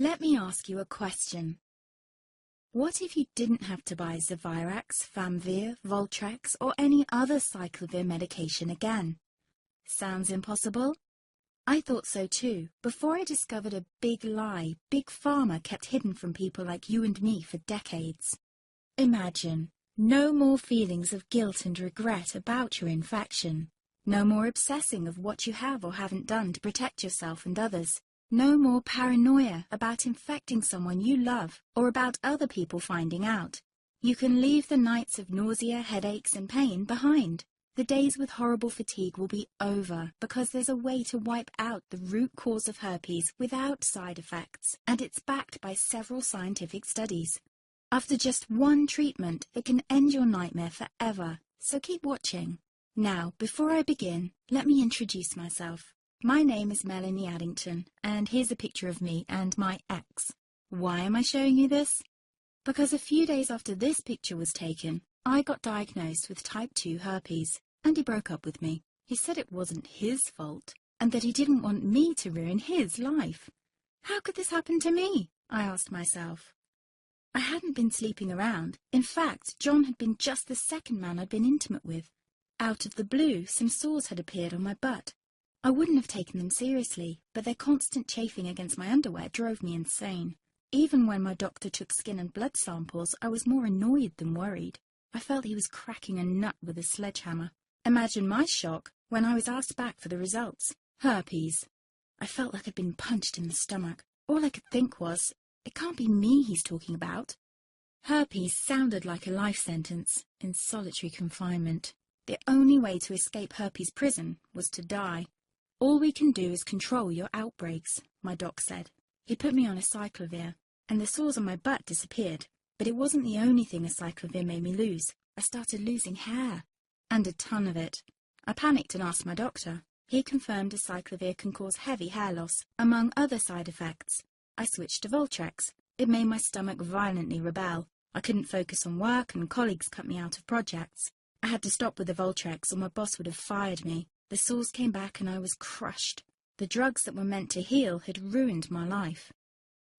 Let me ask you a question. What if you didn't have to buy Zovirax, Famvir, Voltrex, or any other cyclovir medication again? Sounds impossible? I thought so too, before I discovered a big lie Big Pharma kept hidden from people like you and me for decades. Imagine, no more feelings of guilt and regret about your infection. No more obsessing of what you have or haven't done to protect yourself and others. No more paranoia about infecting someone you love or about other people finding out. You can leave the nights of nausea, headaches and pain behind. The days with horrible fatigue will be over because there's a way to wipe out the root cause of herpes without side effects, and it's backed by several scientific studies. After just one treatment, it can end your nightmare forever, so keep watching. Now, before I begin, let me introduce myself. My name is Melanie Addington, and here's a picture of me and my ex. Why am I showing you this? Because a few days after this picture was taken, I got diagnosed with type 2 herpes, and he broke up with me. He said it wasn't his fault, and that he didn't want me to ruin his life. How could this happen to me? I asked myself. I hadn't been sleeping around. In fact, John had been just the second man I'd been intimate with. Out of the blue, some sores had appeared on my butt. I wouldn't have taken them seriously, but their constant chafing against my underwear drove me insane. Even when my doctor took skin and blood samples, I was more annoyed than worried. I felt he was cracking a nut with a sledgehammer. Imagine my shock when I was asked back for the results. Herpes. I felt like I'd been punched in the stomach. All I could think was, it can't be me he's talking about. Herpes sounded like a life sentence in solitary confinement. The only way to escape herpes prison was to die. All we can do is control your outbreaks, my doc said. He put me on a cyclovir, and the sores on my butt disappeared. But it wasn't the only thing a cyclovir made me lose. I started losing hair, and a ton of it. I panicked and asked my doctor. He confirmed a cyclovir can cause heavy hair loss, among other side effects. I switched to Voltrex. It made my stomach violently rebel. I couldn't focus on work, and colleagues cut me out of projects. I had to stop with the Voltrex, or my boss would have fired me. The sores came back and I was crushed. The drugs that were meant to heal had ruined my life.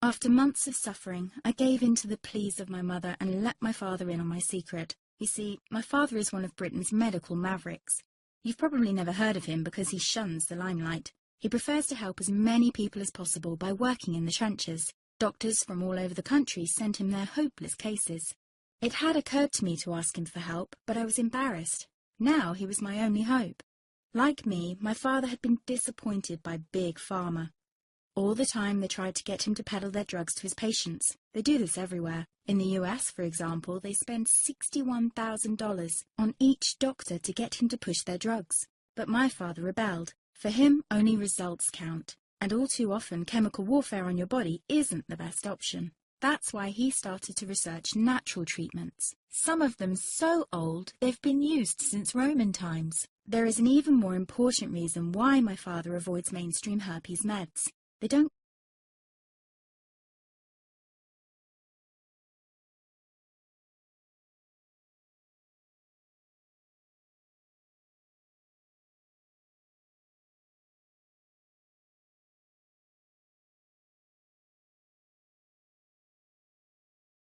After months of suffering, I gave in to the pleas of my mother and let my father in on my secret. You see, my father is one of Britain's medical mavericks. You've probably never heard of him because he shuns the limelight. He prefers to help as many people as possible by working in the trenches. Doctors from all over the country sent him their hopeless cases. It had occurred to me to ask him for help, but I was embarrassed. Now he was my only hope. Like me, my father had been disappointed by Big Pharma. All the time they tried to get him to peddle their drugs to his patients. They do this everywhere. In the US, for example, they spend $61,000 on each doctor to get him to push their drugs. But my father rebelled. For him, only results count. And all too often, chemical warfare on your body isn't the best option. That's why he started to research natural treatments. Some of them so old, they've been used since Roman times. There is an even more important reason why my father avoids mainstream herpes meds. They don't